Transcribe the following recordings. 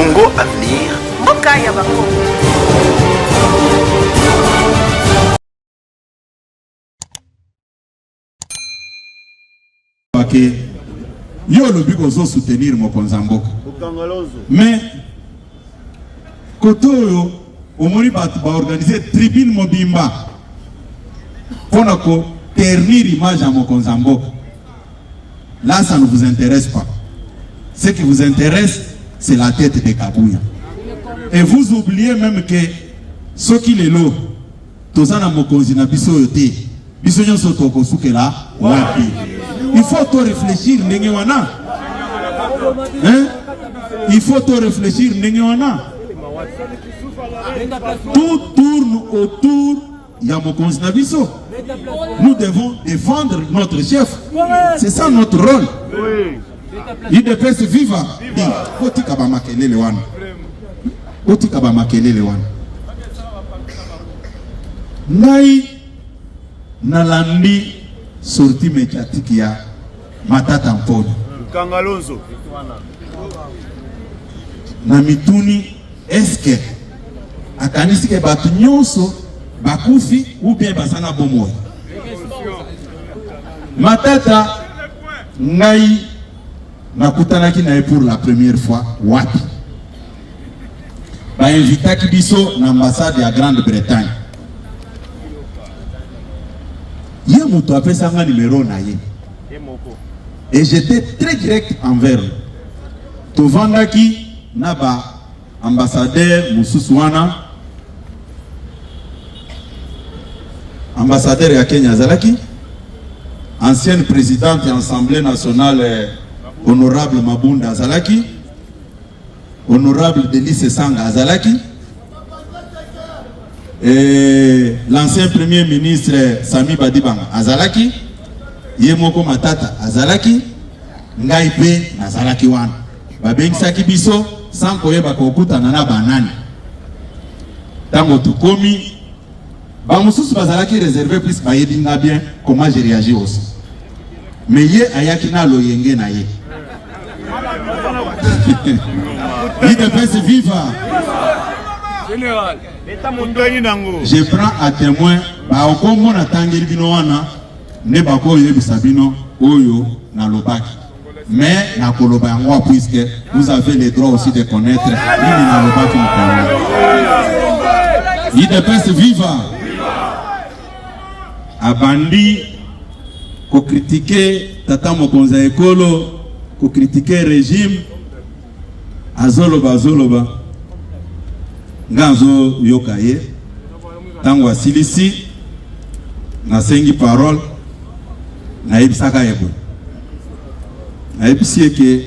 Congo Avenir. Mokaya Bako. Yo le but qu'on soutenir mon Konzamboka. Mais koto yo omoni ba organiser tribune mobimba pour ternir image à mon Konzamboka. Là ça ne vous intéresse pas. Ce qui vous intéresse c'est la tête de Kabouya. Et vous oubliez même que ce qui est là, tout ça na mokonzi na biso yote. Biso nyonso tokosuke là wapi. Il faut tout réfléchir, Nengewana. Hein? Il faut tout réfléchir, Nengewana. Tout tourne autour de Yamokonzi Nabiso. Nous devons défendre notre chef. C'est ça notre rôle. Il devait se vivre. Oti Kabamakele Lewan. Oti Kabamakele Lewan. Nai Nalandi. Sorti médiatique ya Matata Mponyo Kangalonzo na mituni eske akanisi ke batu nyonso bakufi ou bien basana bomoy Matata ngai nakutanaki na pour la première fois wapi ba invitaki biso na ambassade ya Grande-Bretagne. Il y a un numéro et j'étais très direct envers lui. Tovandaki naba ambassadeur Moussousouana, ambassadeur ya Kenya Zalaki, ancienne présidente de l'Assemblée nationale honorable Mabunda Zalaki, honorable Delice Sanga Zalaki, et l'ancien premier ministre Sami Badibanga Azalaki, Yemoko Matata Azalaki, Ngaipe Nazalaki wana. Babengisaki biso sans koyeba kokuta nana banani. Tango tukomi, bamususu bazalaki réservé plus bayebinga bien comment j'ai réagi aussi. Mais ye ayaki na loyenge na ye. Il devait se vivre. Je prends à témoin ba okongo na tangeli bino wana ne bako yebisa bino oyo na lobaki mais na koloba yango puisque vous avez le droit aussi de connaître nini na lobaki mukolo. Il devait se vivre. Abandi ko critiquer tata mokonza ekolo, ko critiquer régime azoloba Nganzo yokaye tango asilisi na sengi parole na ibisaka yebo na ibisi que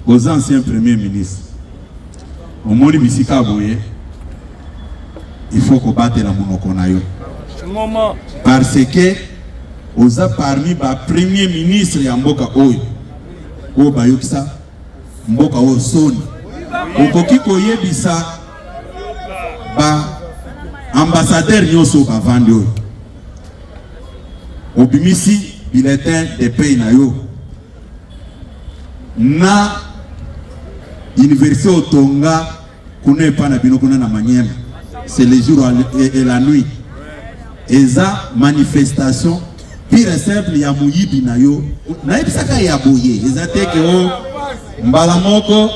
aux anciens premiers ministres au moni bisika boye il faut combattre la monoko na yo parce que oza parmi ba premier ministre ya mboka oyo o bayokisa mboka o soni okoki koyebisa ba ambassadeur nyoso ba vandi oyo obimisi bulletin de paye na yo na université otonga kuna epa na bino kuna na Manyema c'est le jour et la nuit eza manifestation pire simple ya muyibi na yo na ebisaka ya boye eza teke o mbala moko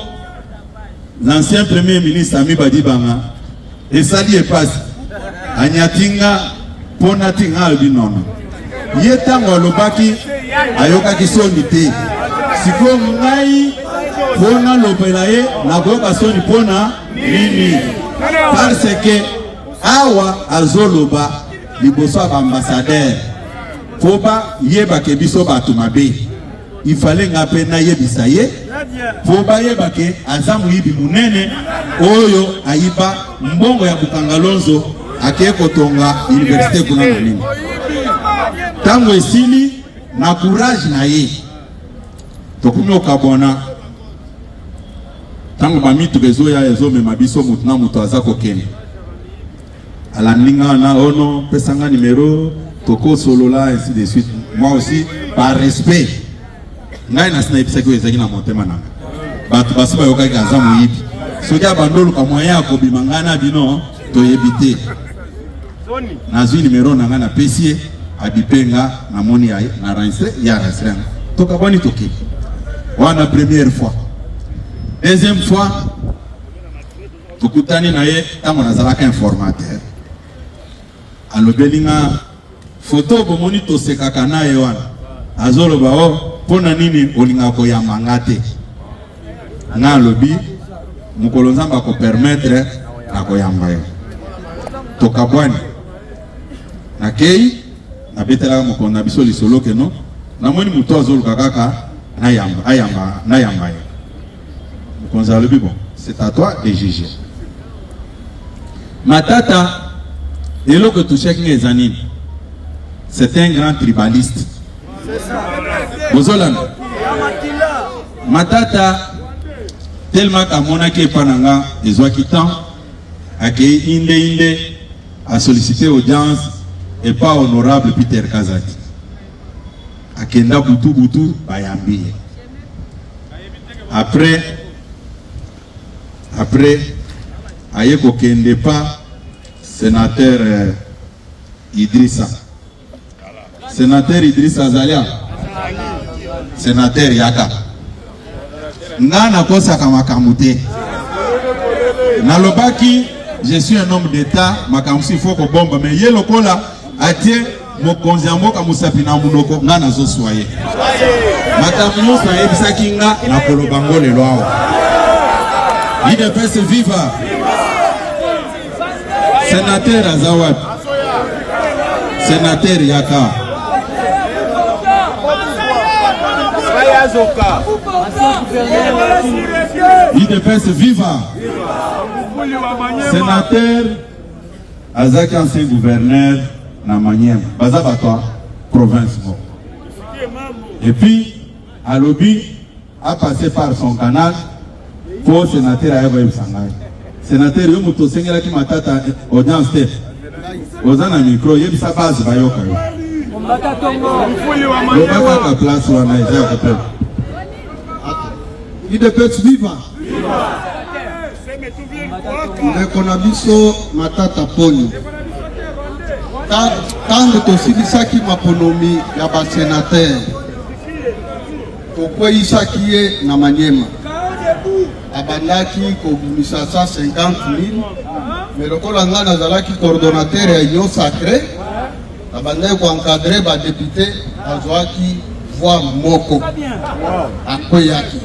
l'ancien premier ministre Sami Badibanga et ça dit passe anyatinga pona tinga albinono yetango lobaki ayoka kisoni te siko ngai pona lobelaye na goka soni pona nini parce que awa azoloba liboso ba ambassadeur foba yeba ke biso batu mabe il fallait ngape na yebisa ye foba yeba ke azamu yibi munene oyo ayiba mbongo ya Bukangalonzo akeko tonga université kuna na nini tango esili na courage na ye tokumi okabona tango bamitu bezoya ezomema biso mutu na mutu aza kokende alandinga na ono pesanga numéro toko solola ainsi de suite. Moi aussi par respect ngai na sina episaki ezaki na motema nanga batu basi bayoka gaza moyibi soki bandolo ka moyen ko bimangana bino to yebité nazwi numéro na nga na pesier abipenga na moni ya na rentré ya rentré to ka boni toki wana première fois deuxième fois tukutani na ye tango nazalaka informateur alobelinga photo bomoni tosekaka na ye wana azoloba o pona nini olinga koyamba nga te nga alobi mokolo nzambe ako permettre na koyamba yo tokabwani nakei nabetelaka mokonzi na biso lisolo keno namoni moto azoluka kaka nayamba ye mokonzi alobi bon c'est à toi de juger Matata eloko tusheki nga eza nini c'est un grand tribaliste bozolanda Matata tellement kamonaki epananga ezwaki temps akei inde a sollicité audience et pas honorable Peter Kazadi akenda butu bayambi après aye kokende pas sénateur Idrissa Zalia sénateur Yaka Nana kosaka makambo te nalobaki je suis un homme d'état makambo si faut ko bomba mais ye lokola atie mokonzi ya mboka mosapi na munoko nga nazoswa ye makambo nyonso ayebisaki nga na koloba ngo lelo awa IDPS viva sénateur Azawad sénateur Yaka IDPS viva sénateur Azaki ancien gouverneur na Maniema baza batwa province mo et puis alobi a passé par son canal pour sénateur ayeba yebisanga sénateur yo moto sengela ki Matata audience te ozana micro yebisa base bayoka yo lobaka place wana eza kope IDPS viva ndeko na biso Matata Poni tango tosilisaki maponomi ya basénateur tokweyisaki ye na Maniema abandaki kobimisa 150 000 mais lokola nga nazalaki coordonnateur ya Union Sacrée abandaki koencadre badepute azwaki voix moko akweyaki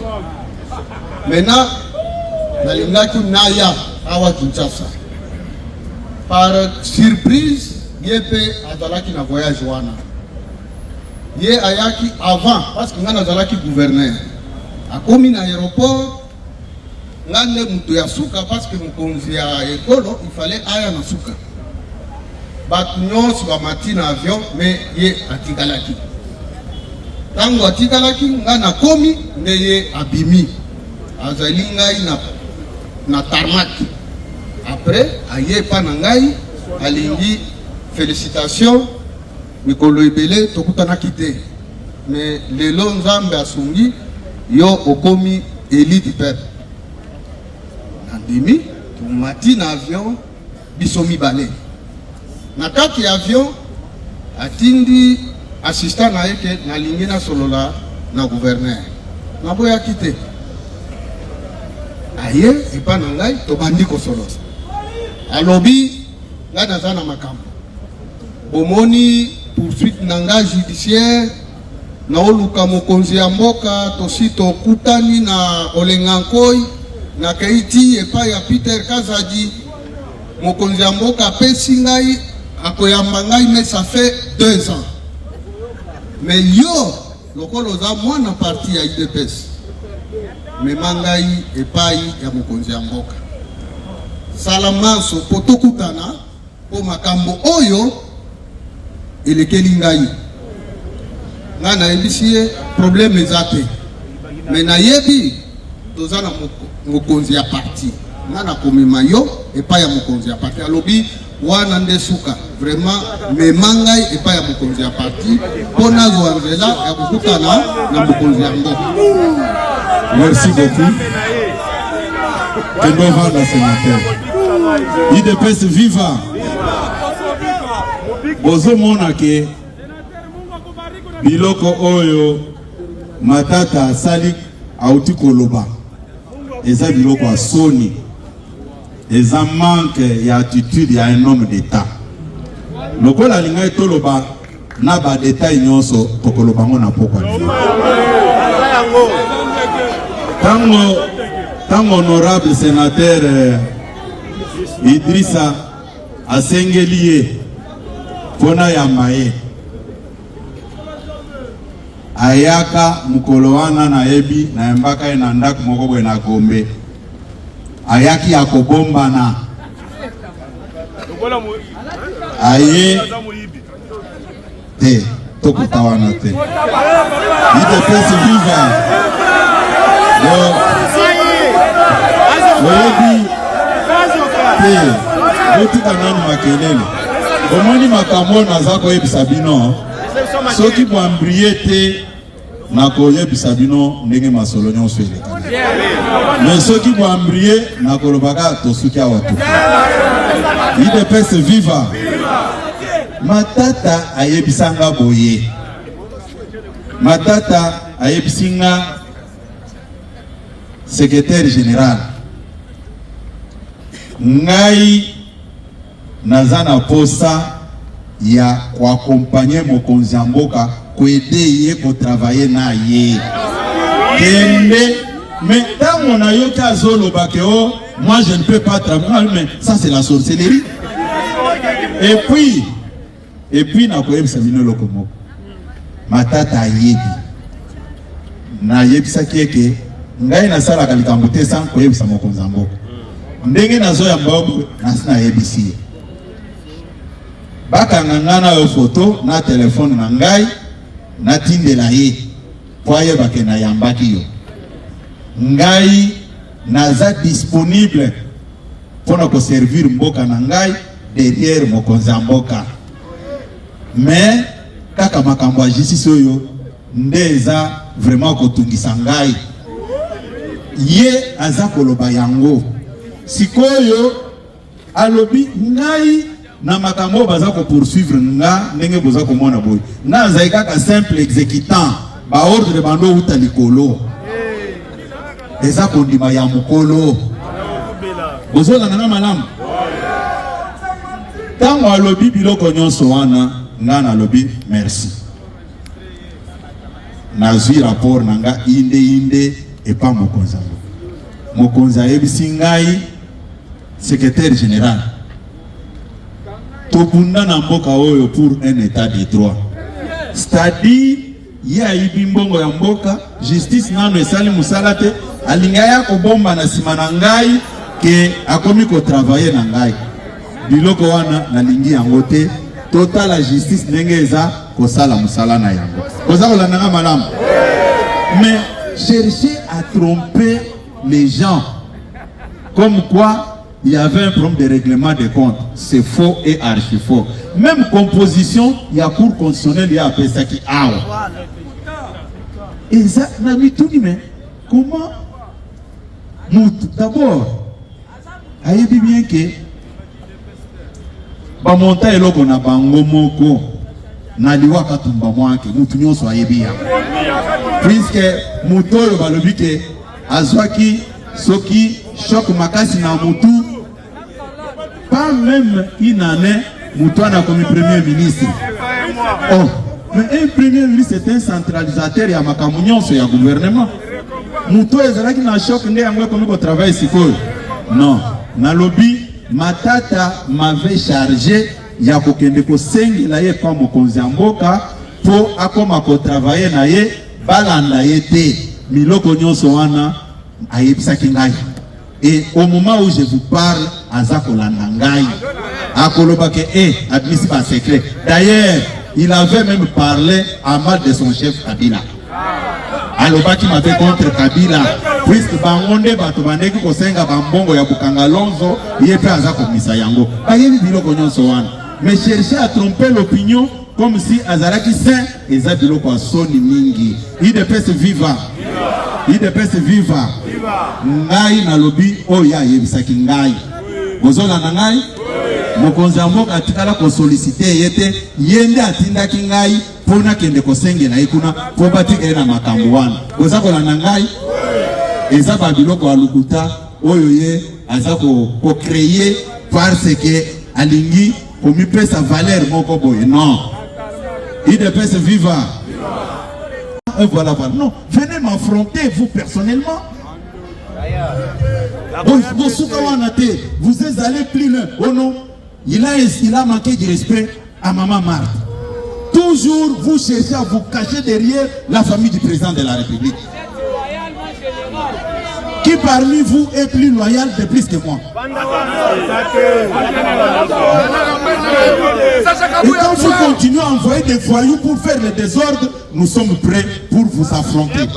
maintenant nalingaki naya awa Kinshasa par surprise ye pe azalaki na voyage wana ye ayaki avant parce que nga nazalaki gouverneur akomi na aéroport nga nde mutu ya suka parce que mokonzi ya ekolo il fallait aya na suka bato nyonso bamati na avion mais ye atikalaki tango atikalaki nga nakomi nde ye abimi azali ngai na tarmac après aye pa na ngai alingi félicitations mikolo ebele tokutanaki te mais lelo nzambe asungi yo okomi élu du peuple nandimi tumati na avion biso mibale na kati ya avion atindi assistant na ye ke nalingi nasolola na gouverneur naboyaki te aye epa na ngai tobandi kosolola alobi ngai naza na makambo bomoni poursuite na ngai judiciaire na oluka mokonzi ya mboka tosi tokutani na olenga nkoi na keiti epai ya Peter Kazadi mokonzi ya mboka apesi ngai akoyamba ngai mais ça fait 2 ans mais yo lokolo oza mwana parti ya IDPS mema ngai epai ya mokonzi ya mboka sala manso po tokutana po makambo oyo elekeli ngai nga nayebisi ye problème eza te me nayebi toza na mokonzi ya parti nga nakomema yo epai ya mokonzi ya parti alobi wana nde suka vraiment mema ngai epai ya mokonzi ya parti mpo nazwa nzela ya kokutana na mokonzi ya mboka. Merci beaucoup. Kendo vanda sénateur. IDPS viva. Bozo mona ke biloko oyo Matata asali auti koloba. Eza biloko asoni. Eza manque ya attitude ya un homme d'État. Lokola linga etoloba na ba détail nyonso tokoloba ngo na pokwa. Tango honorable sénateur Idrissa Asengeliye pona ya maye ayaka mukolo wana na ebi na embaka ena ndaku moko bwe na Gombe ayaki ya kobombana aye te tokutawana te IDPS viva oyebi te botika nani makelele omoni makambo naza koyebisa bino soki boambrie te nakoyebisa bino ndenge masolo nyonso elekani mais soki boambrie nakolobaka tosuki awa to IDPS viva Matata ayebisanga boye Matata ayebisinga secrétaire général ngai naza na posa ya koaccompagner mokonzi ya mboka koede ye kotravailler na ye kende mais tango na yoki azoloba ke o moi je ne peux pas travailler mais ça c'est la sorcellerie et puis na koyebisa bino loko moko Matata ayebi na yebisaki eke ngai nasalaka likambo te sans koyebisa mokonzi ya mboka ndenge nazoya mboka nasina yebisi bakanga ngana yo photo na telefone na ngai natindela ye po ayebake na yambaki yo ngai naza disponible pona ko servir mboka na ngai derrière mokonzi ya mboka mais kaka makambo ya justice oyo ndeza vraiment kotungisa ngai ye aza koloba yango sikoyo alobi ngai na makambo baza ko poursuivre nga ndenge boza komona boy na azai kaka simple exécutant ba ordre bando uta likolo eza kondima ya mokolo bozola na malamu tango alobi biloko nyonso wana nga na alobi merci nazwi rapport nanga inde et pas mokonzi ayebisi ngai secrétaire général tobunda na mboka oyo pour un état de droit c'est-à-dire ya ayibi mbongo ya mboka justice nano esali musala te alinga ya kobomba na sima na ngai ke akomi ko travailler na ngai biloko wana nalingi yango te total la justice ndenge eza kosala musala na yango koza kolanda malamu mais chercher à tromper les gens comme quoi il y avait un problème de règlement des comptes. C'est faux et archi faux. Même composition, il y a cour constitutionnelle, il y a appelé ça qui a. Et ça, on a mis tout dit, mais comment d'abord, il dit bien que ba monta eloko na bango moko na liwa katumba mwanke mutu nyonso ayebi ya puisque mutu oyo balobi ke azwaki soki choc makasi na mutu pas même une année mutu ana comme premier ministre. Oh, mais un premier ministre c'est un centralisateur ya makambo nyonso ya gouvernement. Mutu ezalaki na choc nde yango comme ko travail sikoyo. Non, na lobby Matata m'avait chargé ya kokende ko sengela ye kwa mokonzi ya mboka po akoma ko travailler na ye balanda ye te miloko nyonso wana ayebisaki ngai. Et au moment où je vous parle aza kolanda ngai akoloba ke admisi pas secret. D'ailleurs il avait même parlé à mal de son chef Kabila. Alobaki mabe contre Kabila puisque bangonde bato bandeki kosenga bambongo ya bukanga lonzo yepe aza komisa yango bayebi biloko nyonso wana mais chercher à tromper l'opinion comme si azalaki saint eza biloko asoni mingi. IDPS viva, IDPS viva. ngai na lobi oya yebisaki ngai bozola na ngai mokonzi ya mboka atikala ko solliciter yete yende atindaki ngai pona kende kosengela ikuna po batikele na makambo wana bozakola na ngai eza babiloko alukuta oyo ye aza ko créer parce que alingi komipesa valeur moko boye non IDPS viva. Et voilà. Non, venez m'affronter vous personnellement. Vous êtes allé plus loin. Oh non, il a manqué de respect à Maman Marthe. Toujours vous cherchez à vous cacher derrière la famille du président de la République. Qui parmi vous est plus loyal de plus que moi? Et quand vous continuez à envoyer des voyous pour faire le désordre, nous sommes prêts pour vous affronter.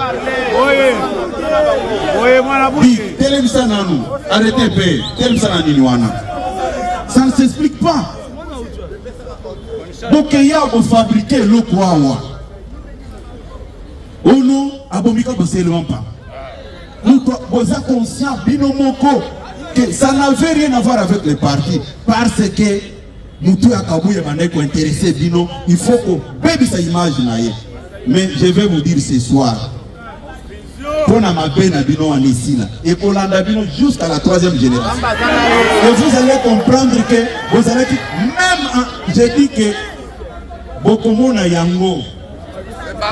Arrêtez, ça ne s'explique pas. Donc il y a fabriqué le quoi. Oh non, abomika bosellement pas. Nous sommes conscients, que ça n'avait rien à voir avec les partis. Parce que nous sommes intéressés, il faut que bébé sa image. Mais je vais vous dire ce soir, pour ma peine et pour l'andabino jusqu'à la 3e génération. Et vous allez comprendre que vous allez même, j'ai dit que beaucoup na yango,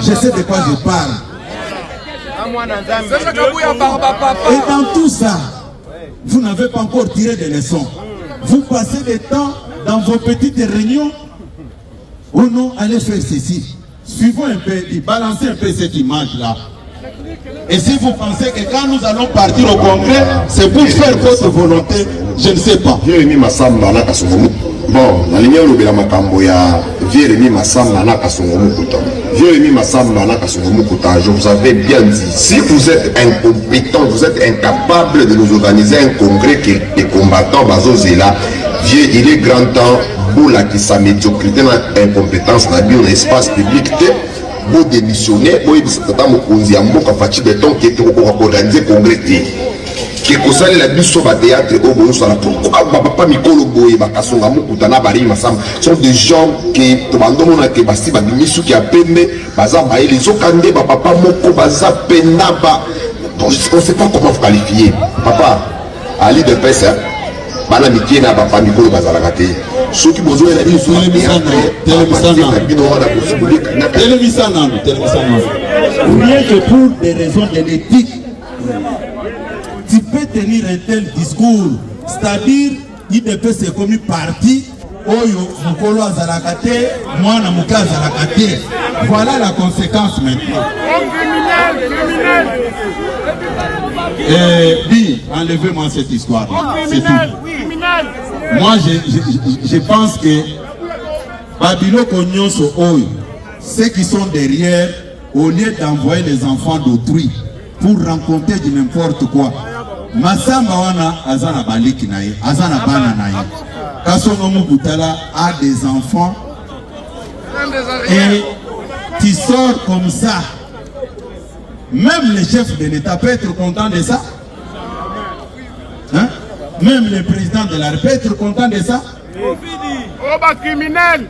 je sais de quoi je parle. Et dans tout ça, vous n'avez pas encore tiré des leçons. Vous passez des temps dans vos petites réunions. Oh non, allez faire ceci. Suivons un peu, balancez un peu cette image-là. Et si vous pensez que quand nous allons partir au congrès, c'est pour faire votre volonté, je ne sais pas. Bon, la ligne de la Macamboya, Jérémy Massamba n'a qu'à son Moukouta. Jérémy Massamba n'a qu'à son Moukouta. Je vous avais bien dit, si vous êtes incompétent, vous êtes incapable de nous organiser un congrès qui est combattant Bazozela, il est grand temps pour la qui sa médiocrité dans l'incompétence dans l'espace public. Vous démissionnez, vous êtes qui est organisé congrès. Qui est la mission au théâtre au Boyo Sala. Pourquoi papa Mikolo Boye Bakasonga Mukutana Bari Massam sont des gens qui abandonnent la Kebasti Babimisu qui a peine Bazaba et les Okande Papa Moko Baza Penaba. On ne sait pas comment vous qualifier. Papa, Ali de Pessa, Banamiki na Papa Mikolo Bazalagate. Ceux qui besoin de la vie sont rien que pour des raisons de l'éthique. Tu peux tenir un tel discours, c'est-à-dire IDP c'est comme une partie, Oyo, Mukolo Azalakate, moi Namuka Azalakate. Voilà la conséquence maintenant. Bi, enlevez-moi cette histoire. C'est tout. Moi je pense que Babilo Konyoso Oyo, ceux qui sont derrière, au lieu d'envoyer les enfants d'autrui pour rencontrer du n'importe quoi, Massamba wana azana baliki naye, azana bana naye. Kasongo Mukutala a des enfants et tu sors comme ça. Même le chef de l'État peut être content de ça. Hein? Même le président de la République peut être content de ça. Oba criminel.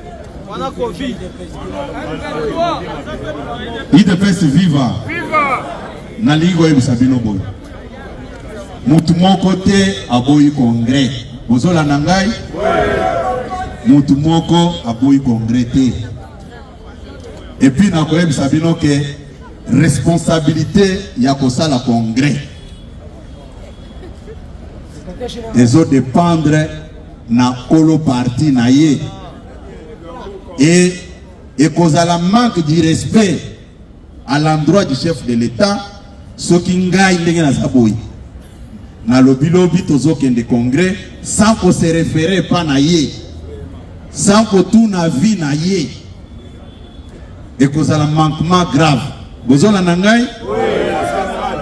IDPS viva. Viva. Naligo Ebusabino Boy. Mutu moko te aboyi congrès. Bozola nangai? Mutu moko aboyi congrès te. Et puis nako Ebusabino ke responsabilité ya kosala congrès. Ils ont dépendre na kolo parti na ye. Et kozala manque de respect à l'endroit du chef de l'État, ce qui ngaï ndenge na saboyi. Na lobi tozo kende congrès sans qu'on se référer pas na ye, sans que tout na vie na ye. Et kozala manquement grave. Bozona nangai?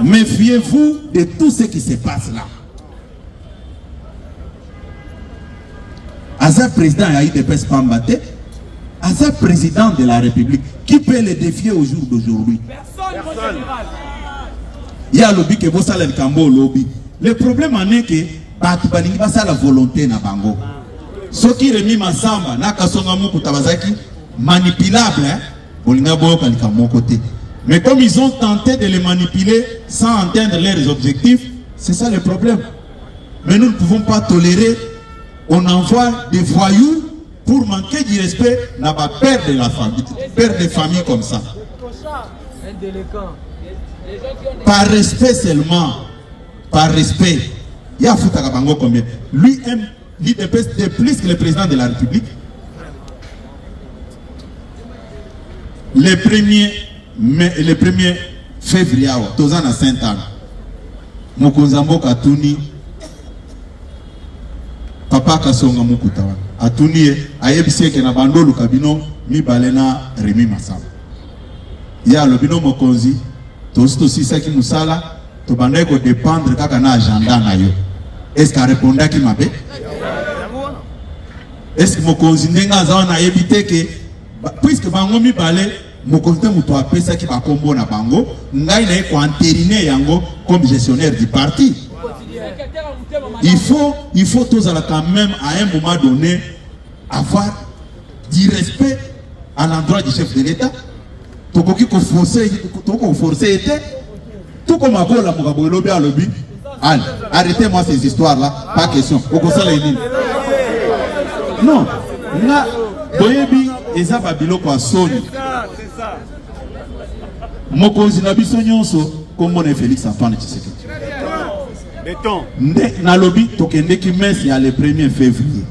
Méfiez-vous de tout ce qui se passe là. Aza président a IDPS Pambate, Aza président de la République, qui peut le défier au jour d'aujourd'hui? Personne. Il y a lobby que vous savez le cambo lobby. Le problème en est que batu balingi basa la volonté na bango. Ce qui remis masamba na kasonga muku tabazaki manipulable hein. Bolinga boyo kalika mon côté. Mais comme ils ont tenté de les manipuler sans atteindre leurs objectifs, c'est ça le problème. Mais nous ne pouvons pas tolérer, on envoie des voyous pour manquer du respect, n'a pas peur de la famille, peur des familles comme ça. Par respect seulement, par respect, il y a Fouta Kabango combien? Lui aime l'idée de plus que le président de la République. Le 1er février, tous ans à Saint-Anne, Mokonzambo Katuni, Papa Kasonga Mukutawa, Atuni, Ayebise Kenabando Lukabino, Mi Balena, Rémi Massam. Il y a le bino Mokonzi, tous aussi ça qui nous sala, to bandai ko dépendre kakana agenda na yo. Est-ce qu'à répondre qui m'a fait? Est-ce que Mokonzi n'enga zawana éviter que puisque bango mi balé Mokonzi muto apesa ki ba kombo na bango, ngai na ko entériner yango comme gestionnaire du parti. Il faut tous quand même à un moment donné avoir du respect à l'endroit du chef de l'État. Tout comme forcer était, tout comme à la lobby à lobby. Arrêtez-moi ces histoires-là, pas question. Non, na boyebi eza babilo kwa soni. Mokonzi na biso nyonso kombo na Félix Antoine Tshisekedi. Nde na lobby tokende ki messe ya le 1er février.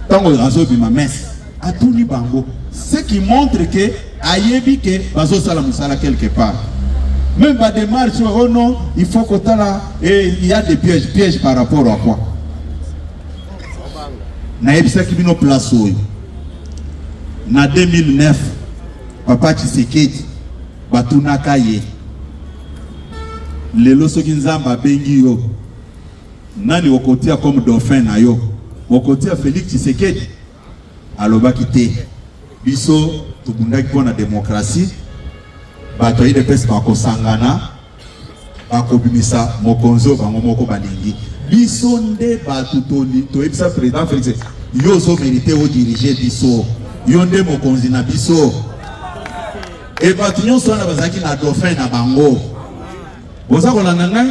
Tango razo bima messe atuni bango. Ce qui montre que ayebi que bazo sala musala quelque part. Même pas des marches, oh non, il faut que là et il y a des pièges par rapport à quoi? Na ebisa ki bino place oyo. Na 2009 Papa Tshisekedi batunaka ye. Lelo soki nzamba bengi yo. Nani okotia comme dauphin na yo? Okotia Félix Tshisekedi alobaki te. Biso tubundaki pour la démocratie. Bato ide pesi bakosangana bakobimisa mokonzo bango moko balingi. Biso nde batu to ebisa président Félix yo zo mérité au diriger biso. Yo nde mokonzi na biso. Et batu nyonso na bazaki na dauphin na bango. Boza kolanda ngai?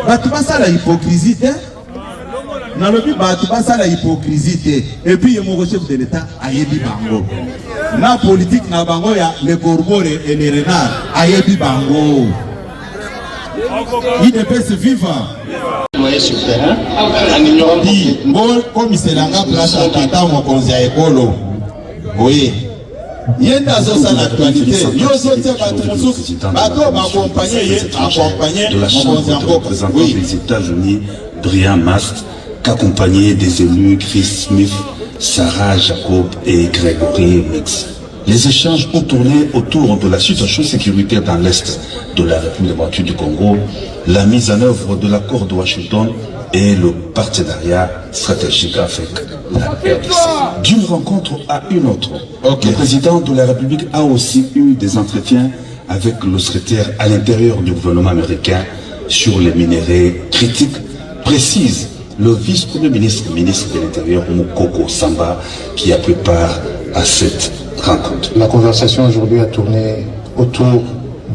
Batu basala hypocrisie te. Na lobi batu basala hypocrisie te. Et puis mon chef de l'État ayebi bango. Na politique na bango ya les corbeaux et les renards ayebi bango. Il devait se vivre. Dit bon comme c'est la place à tata mon conseil écolo. Oui. Yenda zosa l'actualité. Yo sote bato m'accompagner de la Chambre de représentants des États-Unis, Brian Mast, qu'accompagné des élus Chris Smith, Sarah Jacob et Gregory Mix. Les échanges ont tourné autour de la situation sécuritaire dans l'Est de la République démocratique du Congo, la mise en œuvre de l'accord de Washington et le partenariat stratégique avec la RDC. D'une rencontre à une autre, le président de la République a aussi eu des entretiens avec le secrétaire à l'intérieur du gouvernement américain sur les minéraux critiques, précise le vice-premier ministre, ministre de l'Intérieur, Mukoko Samba, qui a pris part à cette rencontre. La conversation aujourd'hui a tourné autour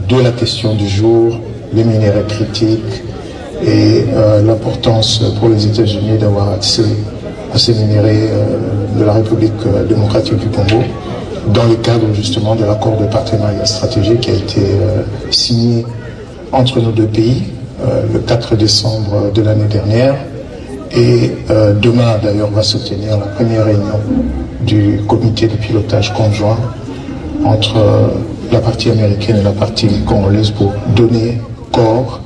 de la question du jour, les minéraux critiques et l'importance pour les États-Unis d'avoir accès à ces minéraux de la République démocratique du Congo dans le cadre justement de l'accord de partenariat stratégique qui a été signé entre nos deux pays le 4 décembre de l'année dernière. Et demain d'ailleurs va se tenir la première réunion du comité de pilotage conjoint entre la partie américaine et la partie congolaise pour donner corps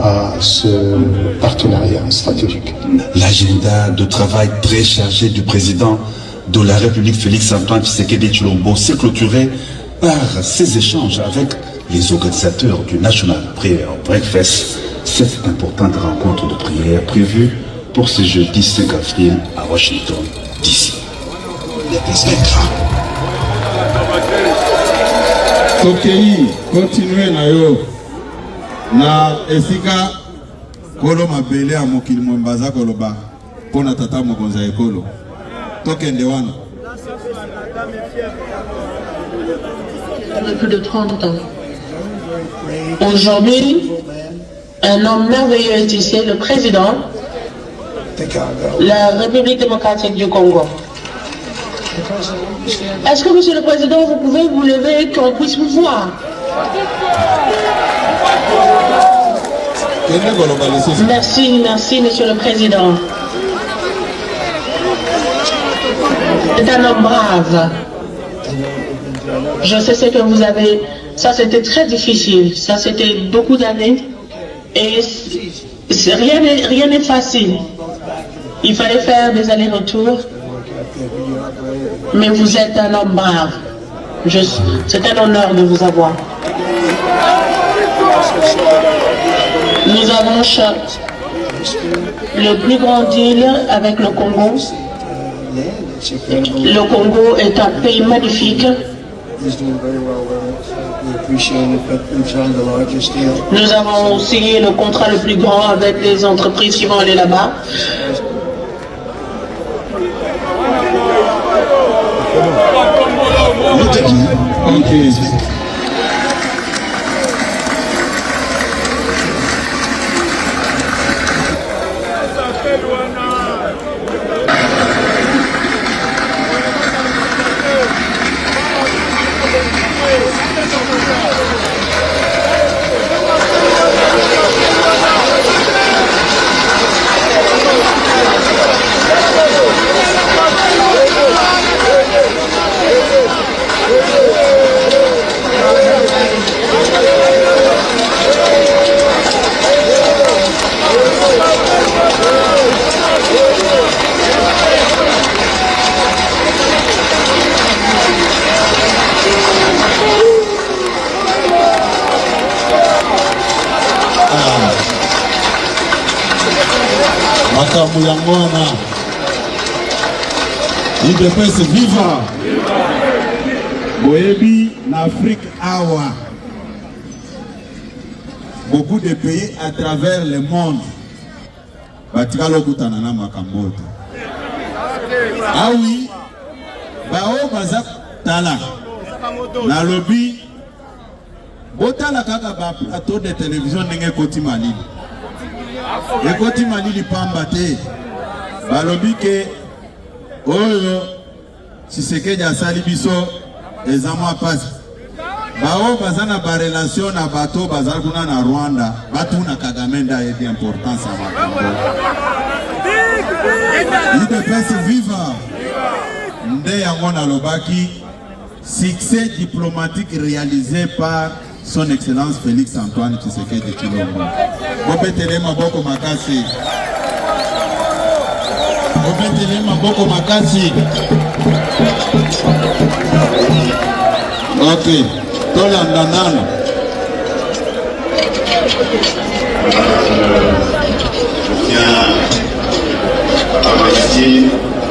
à ce partenariat stratégique. L'agenda de travail très chargé du président de la République Félix Antoine Tshisekedi Tshilombo s'est clôturé par ces échanges avec les organisateurs du National Prayer Breakfast, cette importante rencontre de prière prévue pour ce jeudi 5 avril à Washington, D.C. Tokei, continuez na yo. Na esika kolo mabele a mokili mwembaza koloba. Pona tata mokonza ekolo. Tokende wana. Plus de 30 ans. Aujourd'hui, un homme merveilleux est ici, le président de la République démocratique du Congo. Est-ce que, monsieur le président, vous pouvez vous lever, qu'on puisse vous voir? Merci, merci, monsieur le président. C'est un homme brave. Je sais ce que vous avez. Ça, c'était très difficile. Ça, c'était beaucoup d'années. Et rien n'est facile. Il fallait faire des allers-retours. Mais vous êtes un homme brave. C'est un honneur de vous avoir. Nous avons le plus grand deal avec le Congo. Le Congo est un pays magnifique. Nous avons signé le contrat le plus grand avec les entreprises qui vont aller là-bas. Okay. Makamu ya mwana IDPS viva Boyebi na Afrique awa. Beaucoup de pays à travers le monde batikalo kutana na makamboto. Ah oui, bao bazak tala na lobby botala kaka ba plateau de télévision ndenge koti malili. Ekoti malili pamba te balobi ke oyo Tshisekedi asali biso ezamwa pasi bao bazana ba relation na bato bazala kuna na Rwanda batu na Kagame nda edi importance ya makambo IDPS viva nde yango na lobaki succès diplomatique réalisé par son excellence Félix Antoine Tshisekedi Tshilombo. Bobetele maboko makasi. Bobetele maboko makasi. Ok. Tolanda nano. Je tiens à remercier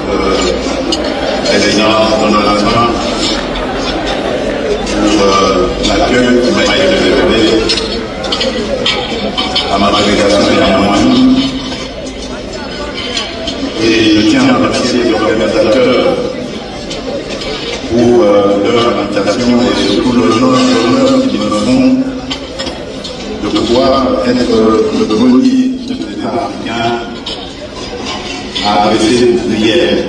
le président Donald Trump pour l'accueil qui m'a été réservé à ma délégation et à moi-même. Et je tiens à remercier les organisateurs pour leur invitation et surtout l'honneur qu'ils me font de pouvoir être le premier chef d'État africain à adresser une prière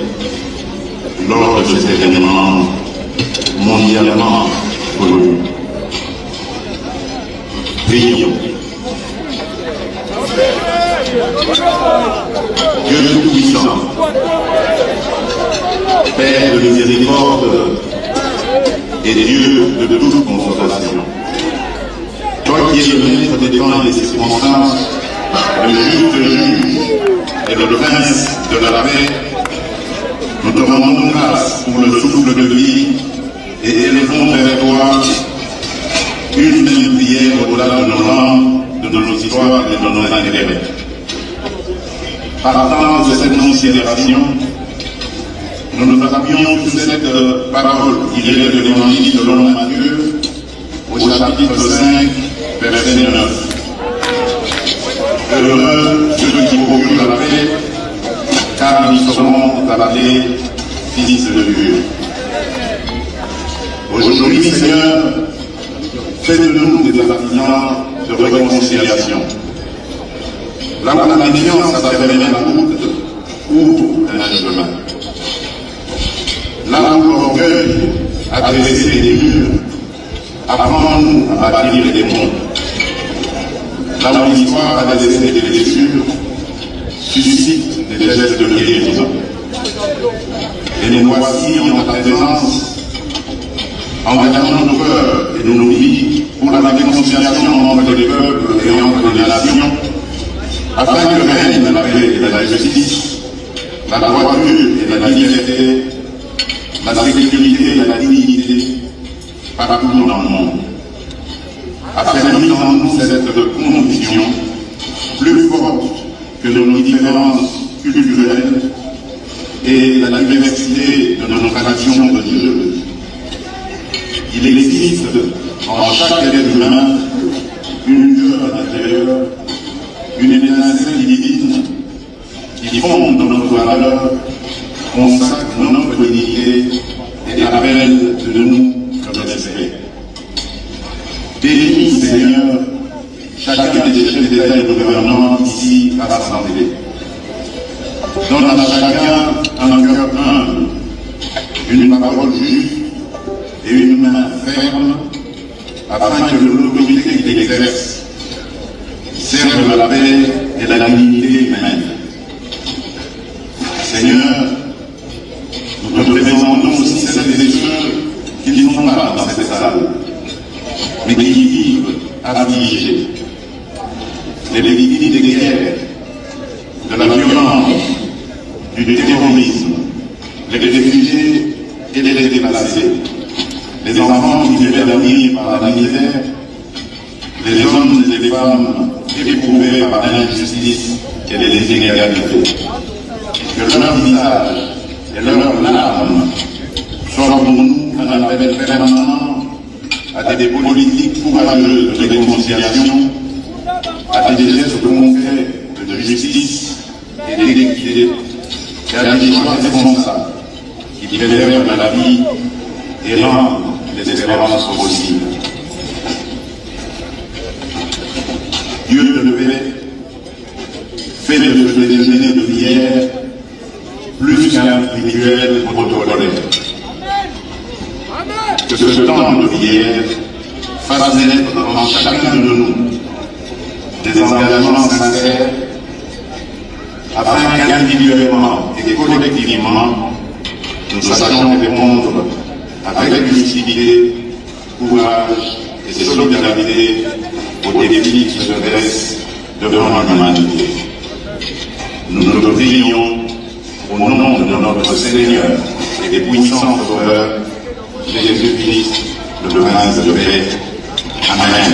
lors de cet événement mondialement connu. Prions. Dieu Tout-Puissant, Père de miséricorde et Dieu de toute consolation, toi qui es le maître des temps et des circonstances, le juste juge et le prince de la paix, nous te rendons grâce pour le souffle de vie et élevons vers toi une même prière au-delà de nos langues, de nos histoires et de nos intérêts. Partant de cette considération, nous nous appuyons sur cette parole qui est de l'Évangile selon Matthieu, au chapitre 5, verset 9. Heureux ceux qui procurent la paix, car ils seront appelés fils de Dieu. Aujourd'hui, Seigneur, fais de nous des artisans de réconciliation. Là où la méfiance a fermé la route, ouvre un chemin. Là où l'orgueil a dressé des murs, apprends-nous à bâtir des monts. Là où l'histoire a laissé des blessures, suscite des gestes de guérison. Et nous voici en ta présence, engageant nos cœurs et nos vies pour la réconciliation entre les peuples et entre les nations, afin que règne la paix et la justice, la droiture et la liberté, la sécurité et la dignité partout dans le monde. Affermis en nous cette conviction plus forte que nos différences culturelles et la diversité de nos traditions religieuses. Il existe en chaque être humain une lueur intérieure, une étincelle divine qui fonde notre valeur, consacre notre dignité et appelle de nous le respect. Bénis, Seigneur, chacun des chefs d'État et de gouvernement ici rassemblés. Donne à chacun un cœur humble, une parole juste et une main ferme, afin que l'autorité qu'il exerce serve la paix et la dignité humaine. Seigneur, nous te présentons aussi celles et ceux qui ne sont pas dans cette salle, mais qui vivent affligés, les victimes des guerres, de la violence, du terrorisme, les réfugiés et les déplacés, les enfants qui viennent d'avenir par la misère, les hommes et les femmes éprouvés par l'injustice et les inégalités. Que leur visage et leurs larmes soient pour nous un appel permanent à des politiques courageuses de réconciliation, à des gestes concrets de justice et d'équité, et à des choix responsables qui préservent la vie et rendent les espérances possibles. Dieu de paix fait de ce déjeuner de hier plus qu'un rituel protocolaire. Que ce temps de prière fasse naître dans chacun de nous des engagements sincères, afin qu'individuellement et collectivement, nous sachions répondre avec lucidité, courage et solidarité aux défis qui se dressent devant l'humanité. Nous te prions au nom de notre Seigneur et puissant Sauveur, Jésus-Christ, le Prince de paix. Amen.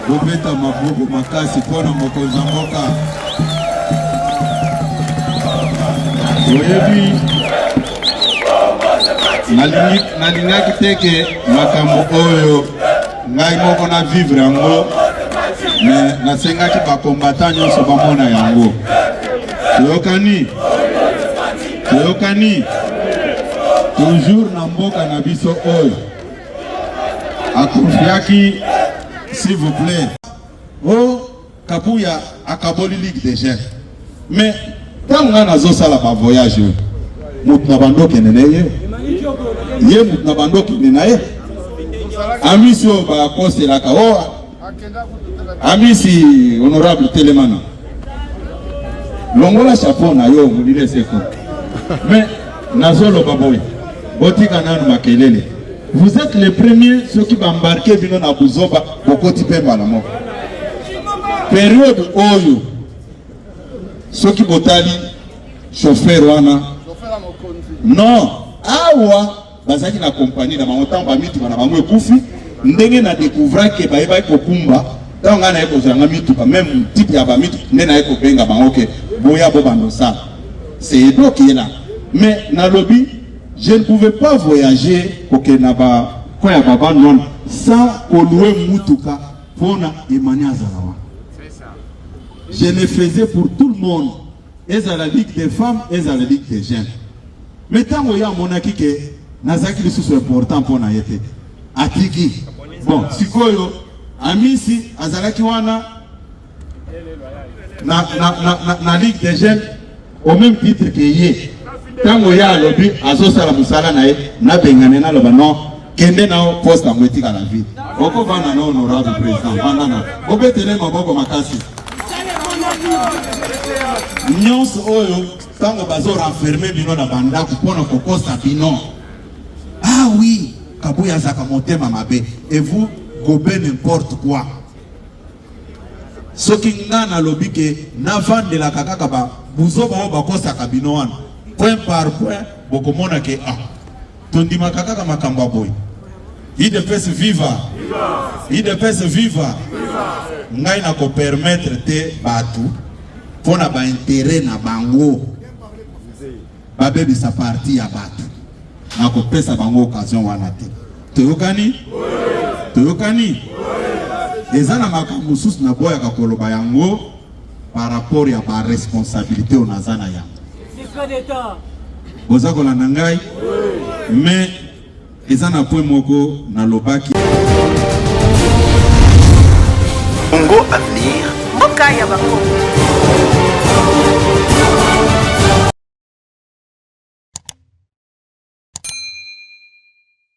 Bobeta mabubu makasi pona mokonzi mboka. Oyebi nalingaki teke makambo oyo ngai moko na vivre yango, mais nasengaki bakombata nyonso bamona yango. Toyokani toujours na mboka na biso oyo akonfiaki, s'il vous plaît. Oh, Kabuya akaboli Ligue des Jeunes. Mais quand on a un voyage, mout na bando kenene ye mout na bando kenene amisi o ba koste la kaoa amisi honorable Telemana longola chapeau na yo mulile seko. Mais nazolo baboy botika nanu makelele. Vous êtes les premiers ceux qui vont embarquer vino na Buzoba bokoti pemba la mort. Période oyo ceux qui botali chauffeur wana non awa bazaki na compagnie na montant ba mitu na bango ekufi ndenge na découvrir que ba eba ko kumba donc ana eko zanga mitu même type ya ba mitu ndena eko benga bango ke boya bo bando ça c'est Edo qui est là. Mais dans le lobby, je ne pouvais pas voyager pour que Naba Koya Baba non sans louer Mutuka pour Emmanuel Azarawa. Je le faisais pour tout le monde. Et à la Ligue des femmes, et à la Ligue des jeunes. Mais tant qu'il y a mon acquis que Nazaki le sous important pour Naïté. Atiki. Bon, si quoi Amisi, Azalaki Wana, na Ligue des jeunes, au même titre que Yé. Tant qu'il y a lobby, Azosala Moussala Naï, na Benganena Lobanon, Kende na poste à moitié à la vie. Oko Vana na honorable président, Vanana. Obetele Maboko Makasi. Nyonso oyo tango bazo renfermer bino na bandako pona kokosa bino. Ah oui, kabuya zaka motema mabe et vous gobez n'importe quoi. Soki nga na lobi ke na vande la kakaka ba buzo ba kosa kabino wana. Point par point bokomona ke tondi makaka makamba boy. IDPS viva. IDPS viva. Ngai na ko permettre te batu pour na ba intérêt na bango ba bebi sa parti ya batu na ko pesa bango occasion wana te toyokani ezana makambo susu na boya ka koloba yango par rapport ya ba responsabilité onazana ya boza kolanda ngai mais ezana point moko na lobaki Congo Avenir, Mboka ya Bakongo.